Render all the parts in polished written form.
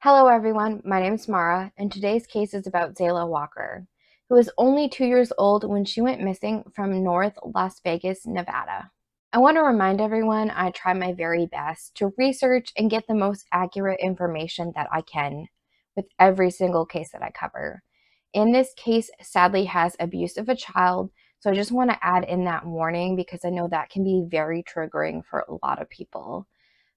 Hello everyone, my name is Marah, and today's case is about Zaela Walker, who was only 2 years old when she went missing from North Las Vegas, Nevada. I want to remind everyone I try my very best to research and get the most accurate information that I can with every single case that I cover. And this case sadly has abuse of a child, so I just want to add in that warning because I know that can be very triggering for a lot of people.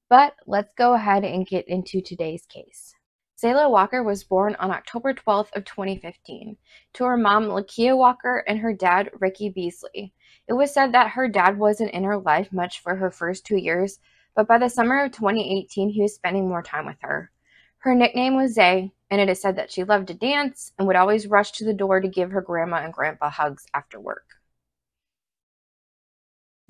But let's go ahead and get into today's case. Zaela Walker was born on October 12th of 2015 to her mom, Leigh Walker, and her dad, Ricky Beasley. It was said that her dad wasn't in her life much for her first 2 years, but by the summer of 2018, he was spending more time with her. Her nickname was Zay, and it is said that she loved to dance and would always rush to the door to give her grandma and grandpa hugs after work.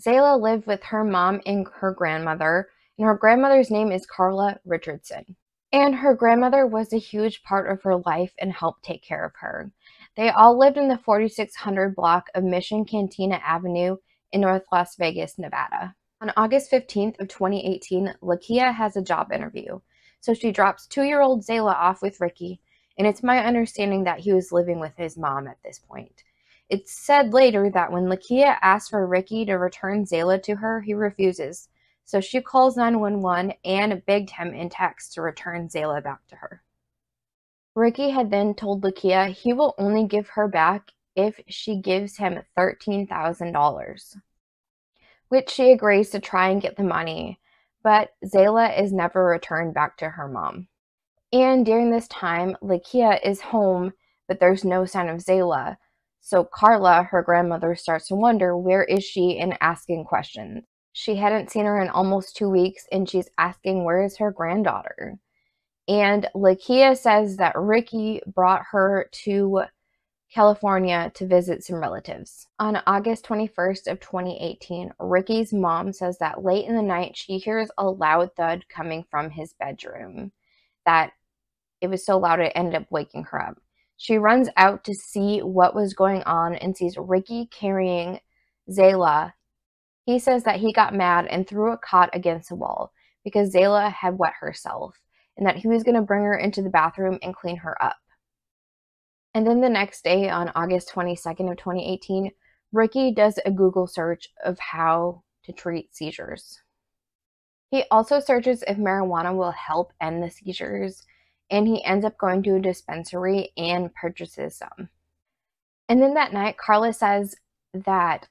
Zaela lived with her mom and her grandmother, and her grandmother's name is Carla Richardson. And her grandmother was a huge part of her life and helped take care of her. They all lived in the 4600 block of Mission Cantina Avenue in North Las Vegas, Nevada. On August 15th of 2018, Leigh has a job interview, so she drops 2-year-old Zaela off with Ricky, and it's my understanding that he was living with his mom at this point. It's said later that when Leigh asks for Ricky to return Zaela to her, he refuses. So she calls 911 and begged him in text to return Zaela back to her. Ricky had then told Leigh he will only give her back if she gives him $13,000, which she agrees to try and get the money, but Zaela is never returned back to her mom. And during this time, Leigh is home, but there's no sign of Zaela. So Carla, her grandmother, starts to wonder where is she and asking questions. She hadn't seen her in almost 2 weeks, and she's asking where is her granddaughter. And Leigh says that Ricky brought her to California to visit some relatives. On August 21st of 2018, Ricky's mom says that late in the night she hears a loud thud coming from his bedroom, that it was so loud it ended up waking her up. She runs out to see what was going on and sees Ricky carrying Zaela. He says that he got mad and threw a cot against the wall because Zaela had wet herself and that he was going to bring her into the bathroom and clean her up. And then the next day, on August 22nd of 2018, Ricky does a Google search of how to treat seizures. He also searches if marijuana will help end the seizures, and he ends up going to a dispensary and purchases some. And then that night, Carla says that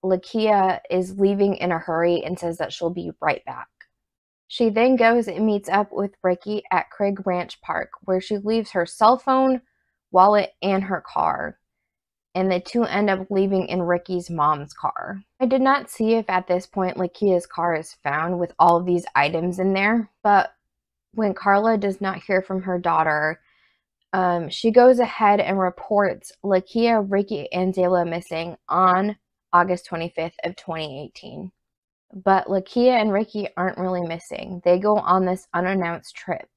Leigh is leaving in a hurry and says that she'll be right back. She then goes and meets up with Ricky at Craig Ranch Park, where she leaves her cell phone, wallet, and her car. And the two end up leaving in Ricky's mom's car. I did not see if at this point Leigh's car is found with all of these items in there, but when Carla does not hear from her daughter, she goes ahead and reports Leigh, Ricky, and Zaela missing on August 25th of 2018. But Leigh and Ricky aren't really missing. They go on this unannounced trip.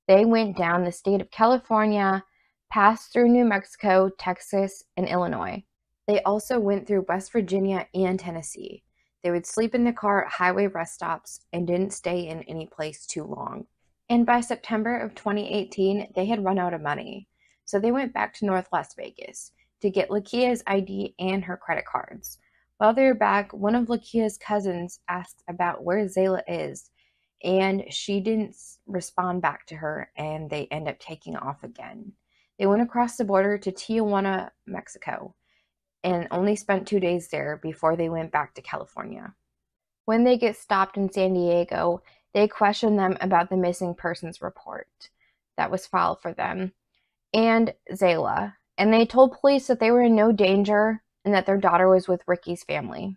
They went down the state of California, passed through New Mexico, Texas, and Illinois. They also went through West Virginia and Tennessee. They would sleep in the car at highway rest stops and didn't stay in any place too long. And by September of 2018, they had run out of money. So they went back to North Las Vegas to get Leigh's ID and her credit cards. While they were back, one of Leigh's cousins asked about where Zaela is, and she didn't respond back to her, and they end up taking off again. They went across the border to Tijuana, Mexico, and only spent 2 days there before they went back to California. When they get stopped in San Diego, they question them about the missing persons report that was filed for them and Zaela. And they told police that they were in no danger and that their daughter was with Ricky's family.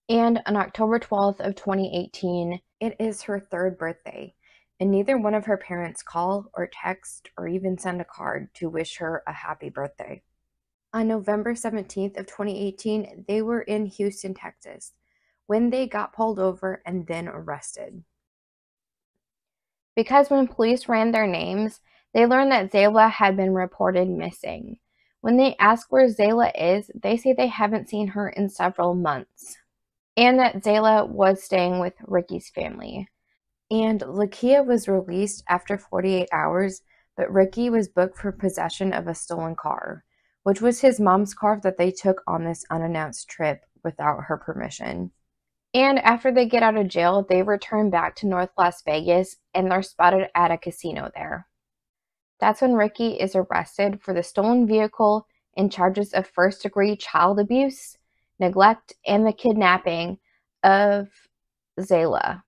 And on October 12th of 2018, it is her 3rd birthday, and neither one of her parents call or text or even send a card to wish her a happy birthday. On November 17th of 2018, they were in Houston, Texas, when they got pulled over and then arrested. Because when police ran their names, they learned that Zaela had been reported missing. When they ask where Zaela is, they say they haven't seen her in several months, and that Zaela was staying with Ricky's family. And Lakia was released after 48 hours, but Ricky was booked for possession of a stolen car, which was his mom's car that they took on this unannounced trip without her permission. And after they get out of jail, they return back to North Las Vegas and they're spotted at a casino there. That's when Ricky is arrested for the stolen vehicle and charges of first-degree child abuse, neglect, and the kidnapping of Zaela.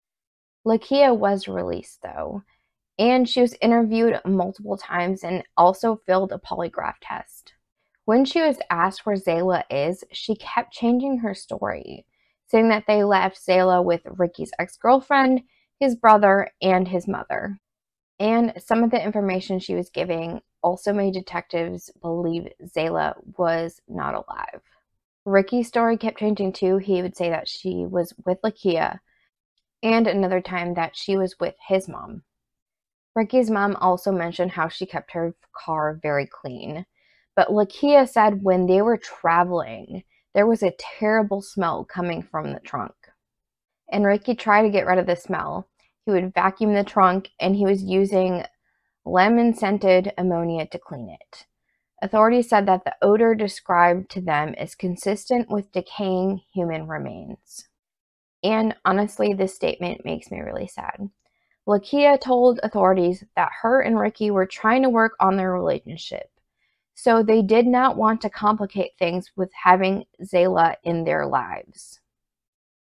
Lakia was released, though, and she was interviewed multiple times and also failed a polygraph test. When she was asked where Zaela is, she kept changing her story, saying that they left Zaela with Ricky's ex-girlfriend, his brother, and his mother. And some of the information she was giving also made detectives believe Zaela was not alive. Ricky's story kept changing too. He would say that she was with Lakia, and another time that she was with his mom. Ricky's mom also mentioned how she kept her car very clean. But Lakia said when they were traveling, there was a terrible smell coming from the trunk. And Ricky tried to get rid of the smell. He would vacuum the trunk, and he was using lemon-scented ammonia to clean it. Authorities said that the odor described to them is consistent with decaying human remains. And honestly, this statement makes me really sad. Lakia told authorities that her and Ricky were trying to work on their relationship, so they did not want to complicate things with having Zaela in their lives.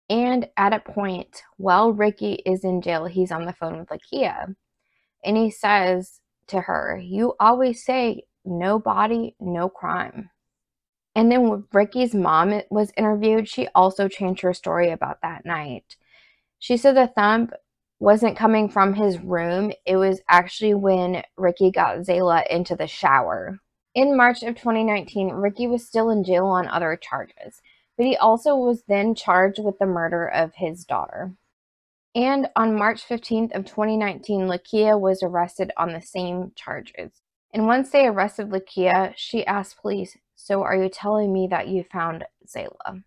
And at a point, while Ricky is in jail, he's on the phone with Lakia, and he says to her, "You always say no body, no crime." And then when Ricky's mom was interviewed, she also changed her story about that night. She said the thump wasn't coming from his room. It was actually when Ricky got Zaela into the shower. In March of 2019, Ricky was still in jail on other charges, but he also was then charged with the murder of his daughter. And on March 15th of 2019, Lakia was arrested on the same charges. And once they arrested Lakia, she asked police, "So are you telling me that you found Zaela?"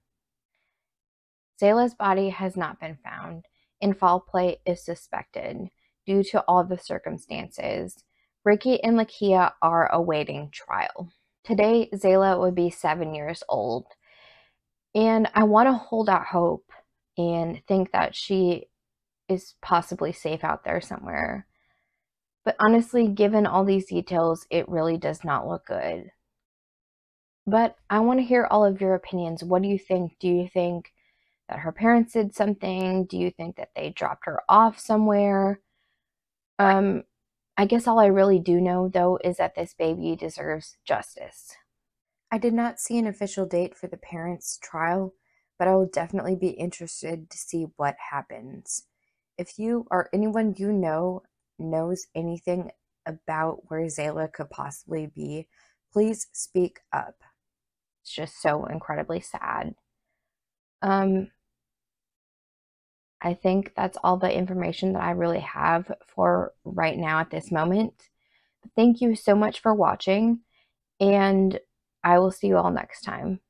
Zaela's body has not been found, and foul play is suspected due to all the circumstances. Ricky and Lakia are awaiting trial. Today, Zaela would be 7 years old, and I want to hold out hope and think that she is possibly safe out there somewhere. But honestly, given all these details, it really does not look good. But I want to hear all of your opinions. What do you think? Do you think that her parents did something? Do you think that they dropped her off somewhere? I guess all I really do know, though, is that this baby deserves justice. I did not see an official date for the parents' trial, but I will definitely be interested to see what happens. If you or anyone you know knows anything about where Zaela could possibly be, please speak up. It's just so incredibly sad. I think that's all the information that I really have for right now at this moment. Thank you so much for watching, and I will see you all next time.